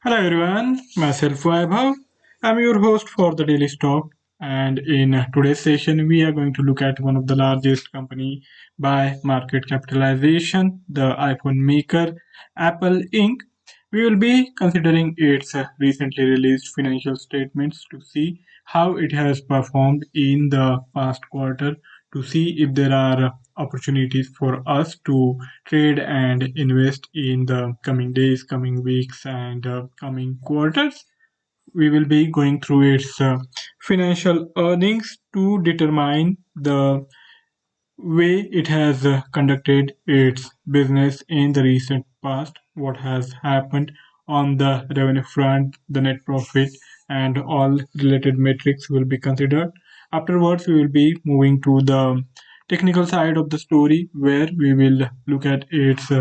Hello everyone, myself Vaibhav. I'm your host for the Daily Stock, and in today's session we are going to look at one of the largest company by market capitalization, the iPhone maker Apple Inc. We will be considering its recently released financial statements to see how it has performed in the past quarter, to see if there are opportunities for us to trade and invest in the coming days, coming weeks, and coming quarters. We will be going through its financial earnings to determine the way it has conducted its business in the recent past, what has happened on the revenue front, the net profit, and all related metrics will be considered. Afterwards, we will be moving to the technical side of the story where we will look at its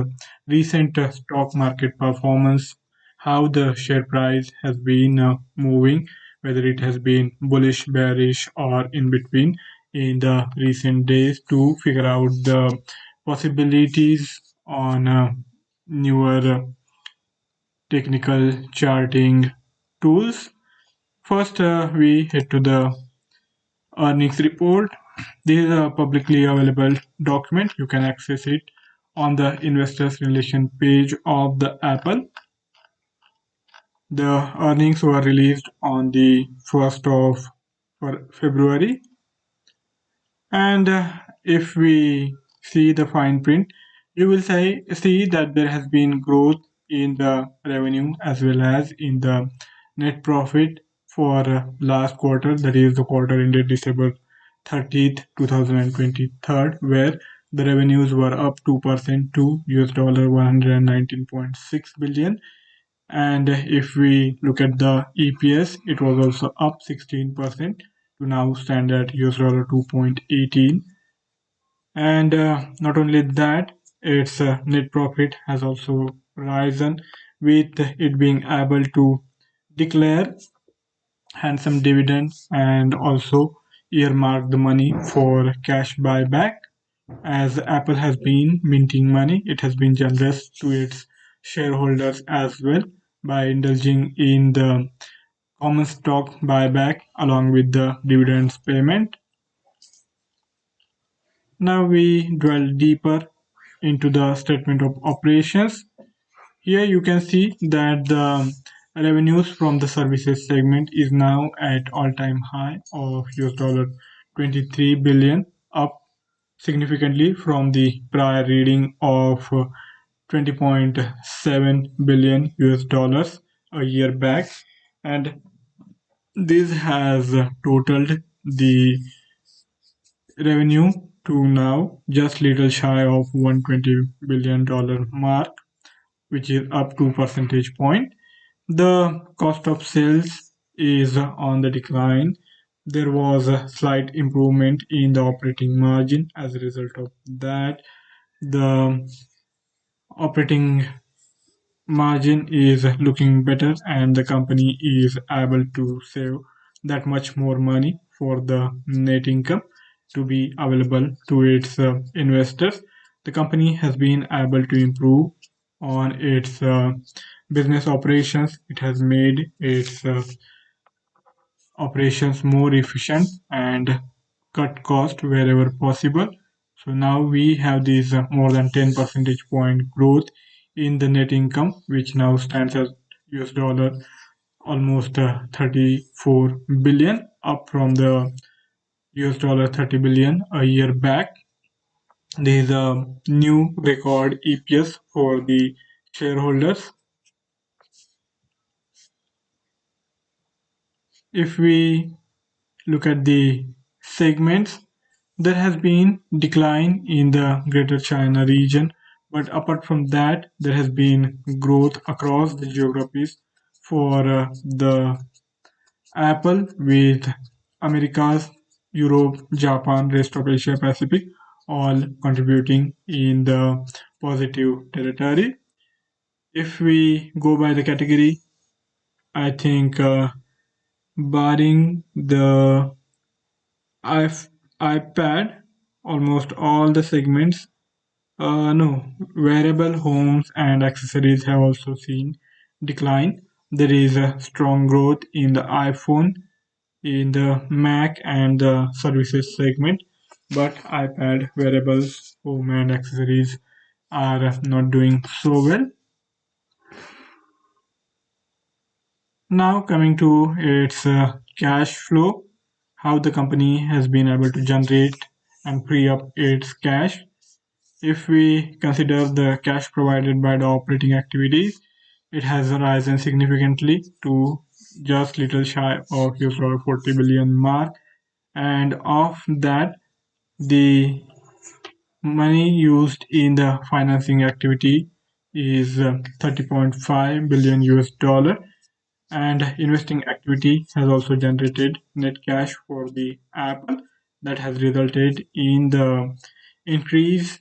recent stock market performance, how the share price has been moving, whether it has been bullish, bearish, or in between in the recent days to figure out the possibilities on newer technical charting tools. First, we head to the earnings report. This is a publicly available document. You can access it on the investors relation page of the Apple. The earnings were released on the 1st of February. And if we see the fine print, you will see that there has been growth in the revenue as well as in the net profit for last quarter, that is the quarter ended December 30th, 2023, where the revenues were up 2% to US dollar 119.6 billion. And if we look at the EPS, it was also up 16% to now stand at US dollar 2.18. And not only that, its net profit has also risen, with it being able to declare handsome dividends and also earmark the money for cash buyback. As Apple has been minting money, it has been generous to its shareholders as well by indulging in the common stock buyback along with the dividends payment. Now we dwell deeper into the statement of operations. Here you can see that the revenues from the services segment is now at all-time high of US dollar 23 billion, up significantly from the prior reading of 20.7 billion US dollars a year back, and this has totaled the revenue to now just little shy of $120 billion mark, which is up 2 percentage point. The cost of sales is on the decline. There was a slight improvement in the operating margin. As a result of that, the operating margin is looking better and the company is able to save that much more money for the net income to be available to its investors. The company has been able to improve on its business operations. It has made its operations more efficient and cut cost wherever possible. So now we have this more than 10 percentage point growth in the net income, which now stands at US dollar almost 34 billion, up from the US dollar 30 billion a year back. There is a new record EPS for the shareholders. If we look at the segments, there has been decline in the Greater China region, but apart from that, there has been growth across the geographies for the Apple, with Americas, Europe, Japan, rest of Asia Pacific all contributing in the positive territory. If we go by the category, I think barring the iPad, almost all the segments, no, wearable homes and accessories have also seen decline. There is a strong growth in the iPhone, in the Mac and the services segment, but iPad, wearables, home and accessories are not doing so well. Now coming to its cash flow, how the company has been able to generate and free up its cash. If we consider the cash provided by the operating activities, it has risen significantly to just little shy of $40 billion mark, and of that, the money used in the financing activity is 30.5 billion US dollar, and investing activity has also generated net cash for the Apple that has resulted in the increase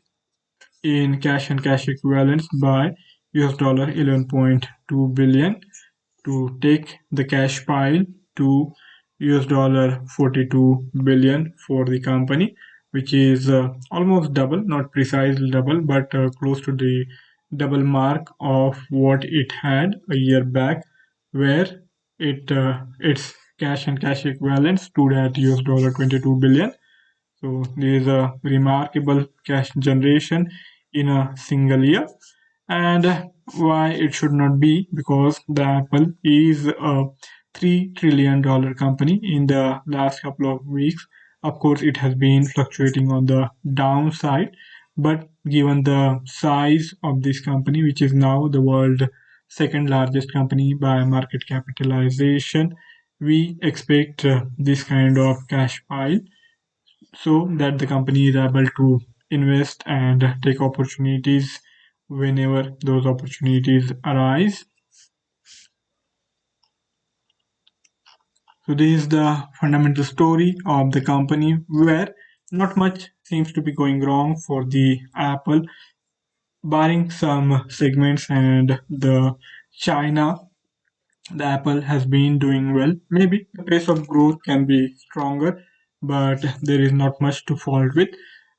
in cash and cash equivalents by US dollar 11.2 billion to take the cash pile to US dollar 42 billion for the company, which is almost double, not precisely double, but close to the double mark of what it had a year back, where its cash and cash equivalents stood at US dollar 22 billion. So there is a remarkable cash generation in a single year, and why it should not be, because the Apple is a $3 trillion company in the last couple of weeks. Of course, it has been fluctuating on the downside, but given the size of this company, which is now the world second largest company by market capitalization, we expect this kind of cash pile so that the company is able to invest and take opportunities whenever those opportunities arise. So this is the fundamental story of the company, where not much seems to be going wrong for the Apple, barring some segments and the China. The Apple has been doing well. Maybe the pace of growth can be stronger, but there is not much to fault with.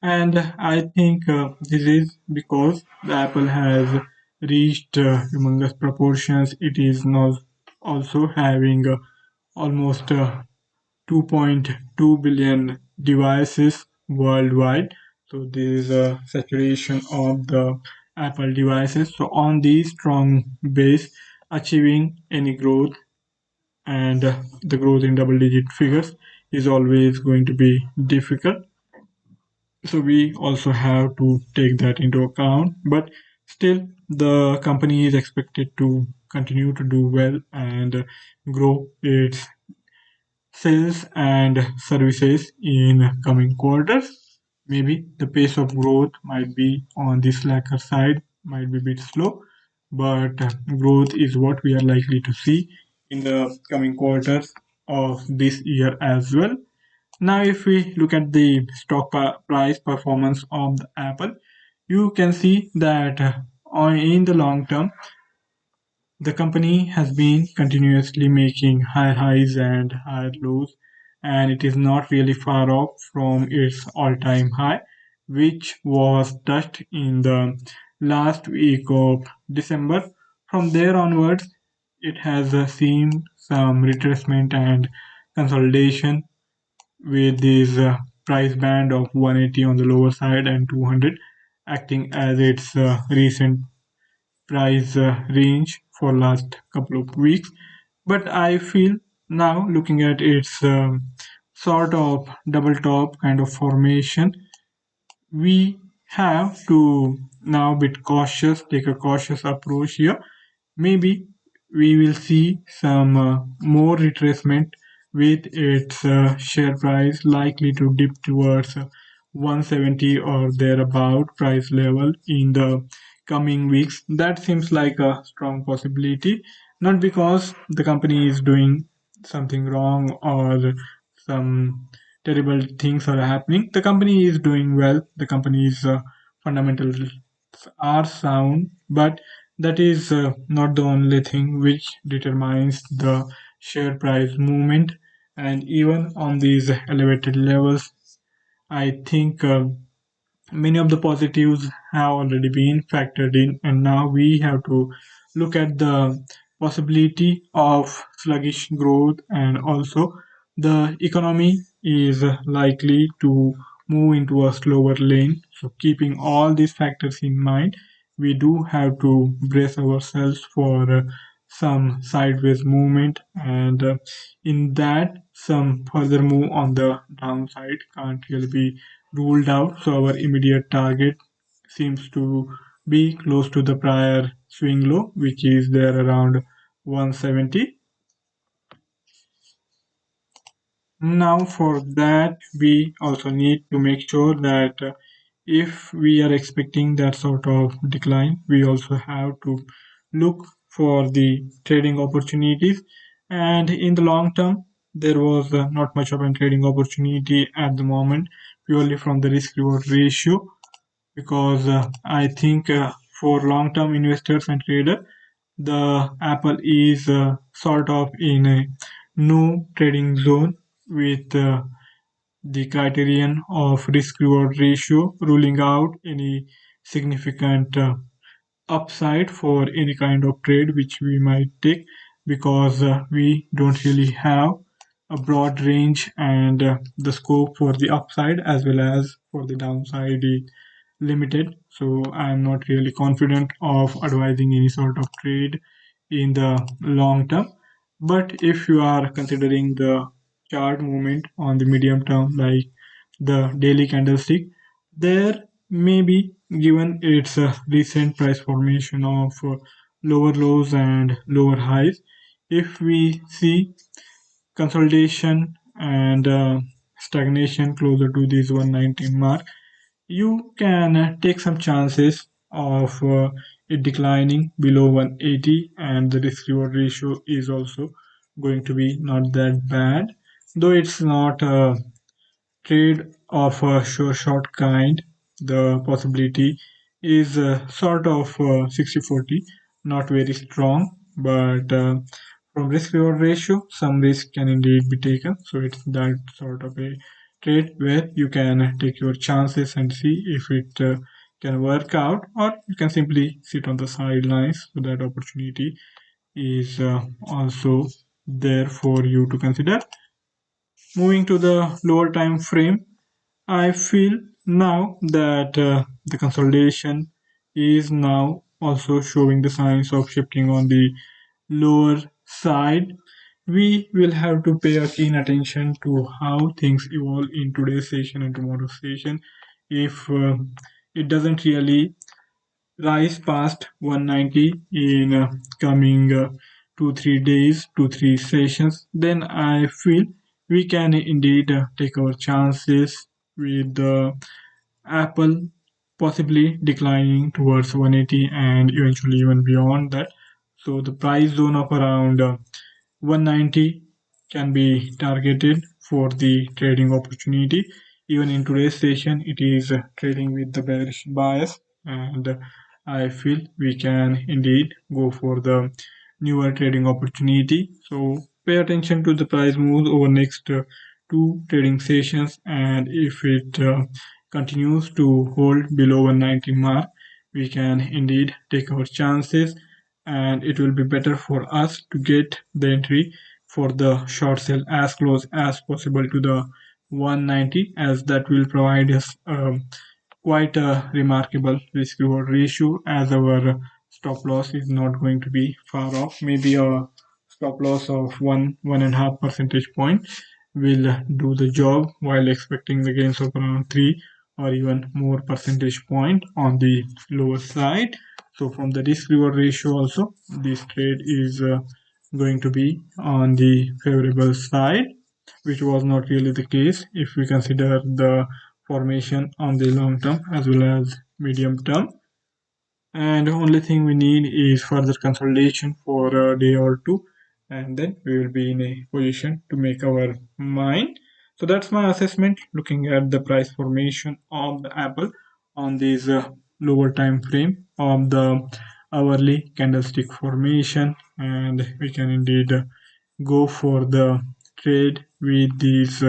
And I think this is because the Apple has reached humongous proportions. It is now also having almost 2.2 billion devices worldwide. So there is a saturation of the Apple devices. So on these strong base, achieving any growth and the growth in double digit figures is always going to be difficult, so we also have to take that into account, but still the company is expected to continue to do well and grow its sales and services in coming quarters. Maybe the pace of growth might be on the slacker side, might be a bit slow, but growth is what we are likely to see in the coming quarters of this year as well. Now, if we look at the price performance of the Apple, you can see that in the long term, the company has been continuously making higher highs and higher lows, and it is not really far off from its all time high, which was touched in the last week of December. From there onwards, it has seen some retracement and consolidation with this price band of 180 on the lower side and 200 acting as its recent price range for last couple of weeks. But I feel now, looking at its sort of double top kind of formation, we have to now be cautious, take a cautious approach here. Maybe we will see some more retracement, with its share price likely to dip towards 170 or thereabout price level in the coming weeks. That seems like a strong possibility, not because the company is doing something wrong or some terrible things are happening. The company is doing well. The company's fundamentals are sound, but that is not the only thing which determines the share price movement. And even on these elevated levels, I think many of the positives have already been factored in, and now we have to look at the possibility of sluggish growth, and also the economy is likely to move into a slower lane. So, keeping all these factors in mind, we do have to brace ourselves for some sideways movement, and in that, some further move on the downside can't really be ruled out. So, our immediate target seems to be close to the prior swing low, which is there around 170. Now, for that, we also need to make sure that if we are expecting that sort of decline, we also have to look for the trading opportunities. And in the long term, there was not much of a trading opportunity at the moment, purely from the risk reward ratio, because I think for long term investors and traders, the Apple is sort of in a no trading zone with the criterion of risk reward ratio ruling out any significant upside for any kind of trade which we might take, because we don't really have a broad range, and the scope for the upside as well as for the downside is limited. So I'm not really confident of advising any sort of trade in the long term. But if you are considering the chart movement on the medium term, like the daily candlestick, there may be, given its recent price formation of lower lows and lower highs, if we see consolidation and stagnation closer to this 119 mark, you can take some chances of it declining below 180, and the risk reward ratio is also going to be not that bad, though it's not a trade of a sure short kind. The possibility is sort of 60-40, not very strong, but from risk reward ratio, some risk can indeed be taken. So it's that sort of a trade where you can take your chances and see if it can work out, or you can simply sit on the sidelines. So that opportunity is also there for you to consider. Moving to the lower time frame, I feel now that the consolidation is now also showing the signs of shifting on the lower side. We will have to pay a keen attention to how things evolve in today's session and tomorrow's session. If it doesn't really rise past 190 in coming 2 3 days, 2 3 sessions, then I feel we can indeed take our chances with the Apple possibly declining towards 180 and eventually even beyond that. So the price zone of around 190 can be targeted for the trading opportunity. Even in today's session, it is trading with the bearish bias, and I feel we can indeed go for the newer trading opportunity. So pay attention to the price moves over next two trading sessions, and if it continues to hold below 190 mark, we can indeed take our chances, and it will be better for us to get the entry for the short sale as close as possible to the 190, as that will provide us quite a remarkable risk reward ratio, as our stop loss is not going to be far off. Maybe a stop loss of 1.5 percentage point will do the job, while expecting the gains of around 3 or even more percentage point on the lower side. So from the risk reward ratio also, this trade is going to be on the favorable side, which was not really the case if we consider the formation on the long term as well as medium term. And the only thing we need is further consolidation for a day or two, and then we will be in a position to make our mind. So that's my assessment looking at the price formation of the Apple on this lower time frame of the hourly candlestick formation, and we can indeed go for the trade with these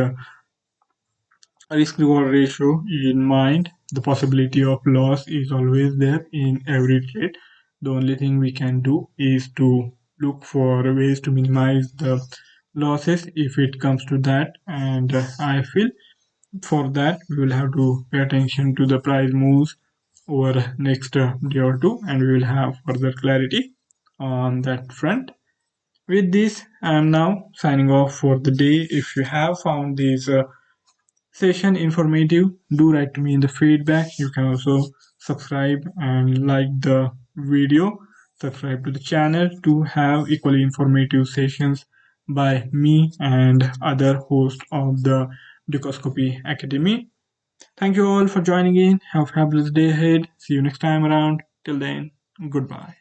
risk reward ratio in mind. The possibility of loss is always there in every trade. The only thing we can do is to look for ways to minimize the losses if it comes to that. And I feel for that we will have to pay attention to the price moves over next day or two, and we will have further clarity on that front. With this, I am now signing off for the day. If you have found this session informative, do write to me in the feedback. You can also subscribe and like the video, subscribe to the channel to have equally informative sessions by me and other hosts of the Dukascopy Academy. Thank you all for joining in. Have a fabulous day ahead. See you next time around. Till then, goodbye.